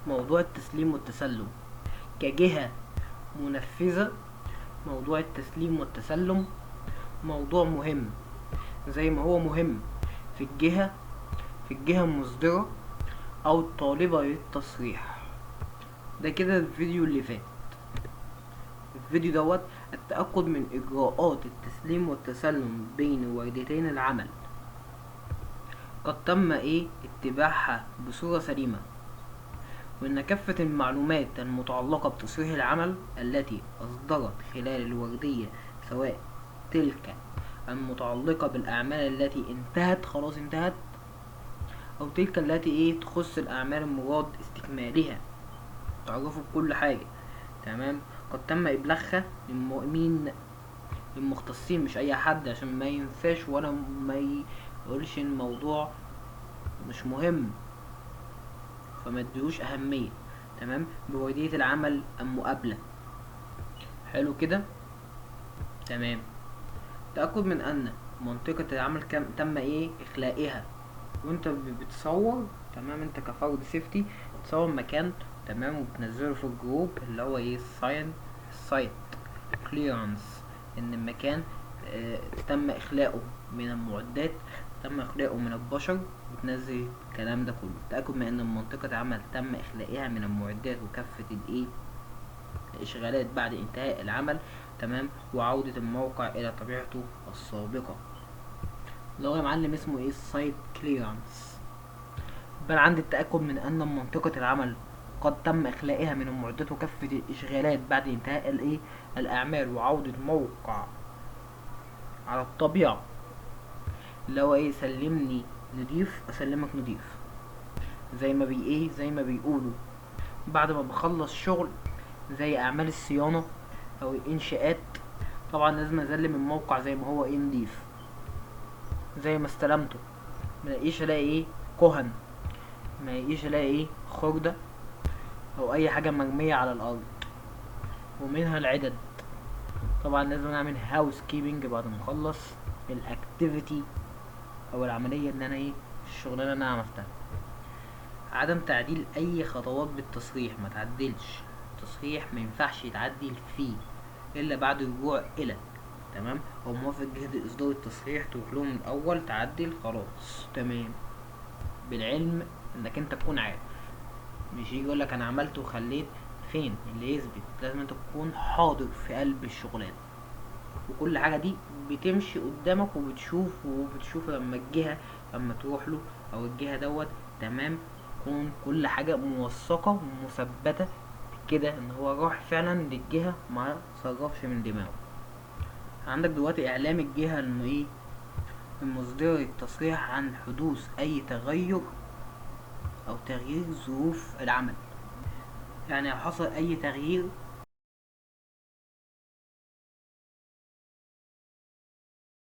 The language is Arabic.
موضوع التسليم والتسلم كجهة منفذة. موضوع التسليم والتسلم موضوع مهم، زي ما هو مهم في الجهة المصدرة او الطالبة للتصريح. ده كده الفيديو اللي فات. الفيديو دوت التأكد من إجراءات التسليم والتسلم بين وردتين العمل قد تم اتباعها بصورة سليمة، وإن كافة المعلومات المتعلقة بتصريح العمل التي أصدرت خلال الوردية، سواء تلك المتعلقة بالأعمال التي خلاص انتهت، أو تلك التي تخص الأعمال المراد استكمالها، تعرفوا بكل حاجة. تمام. قد تم إبلاغها للمختصين، مش أي حد، عشان ما ينساش ولا ما يقولش الموضوع مش مهم فما اديهوش أهمية. تمام. بوردية العمل المقابلة. حلو كده. تمام. تأكد من أن منطقة العمل تم إخلائها وانت بتصور. تمام. انت كفرد سيفتي تصور مكان، تمام، وبتنزله في الجروب اللي هو السايت كليرانس، ان المكان تم اخلاؤه من المعدات، تم اخلاؤه من البشر، بتنزل الكلام ده كله. تأكد من ان منطقة عمل تم اخلائها من المعدات وكافة الاشغالات بعد انتهاء العمل. تمام. وعودة الموقع الى طبيعته السابقة، اللي هو يا معلم اسمه السايت كليرانس. بل عند التأكد من أن منطقة العمل قد تم إخلائها من المعدات وكافة الإشغالات بعد انتهاء الأعمال، وعودة موقع على الطبيعة، اللي هو سلمني نضيف أسلمك نضيف، زي ما زي ما بيقولوا بعد ما بخلص شغل زي أعمال الصيانة أو الإنشاءات. طبعا لازم أسلم الموقع زي ما هو نضيف، زي ما استلمته. ملاقيش ألاقي كهن، ملاقيش ألاقي خردة او اي حاجة مرمية على الارض، ومنها العدد. طبعا لازم نعمل هاوس كيبنج بعد ما نخلص الاكتيفيتي او العملية اللي انا الشغلانة اللي انا عملتها. عدم تعديل اي خطوات بالتصريح، ما تعدلش التصريح، ما ينفعش يتعدل فيه الا بعد الرجوع الى تمام او موافق جهة اصدار التصريح، تروح لهم الاول تعدل خلاص. تمام. بالعلم انك انت تكون عارف، مش يجي يقولك انا عملت وخليت. فين اللي يثبت؟ لازم انت تكون حاضر في قلب الشغلانه، وكل حاجه دي بتمشي قدامك وبتشوف لما لما تروح له او الجهه دوت. تمام. تكون كل حاجه موثقه ومثبته كده ان هو راح فعلا للجهه، ما صرفش من دماغه. عندك دلوقتي اعلام الجهه انه المصدر التصريح عن حدوث اي تغير او تغيير ظروف العمل. يعني لو حصل اي تغيير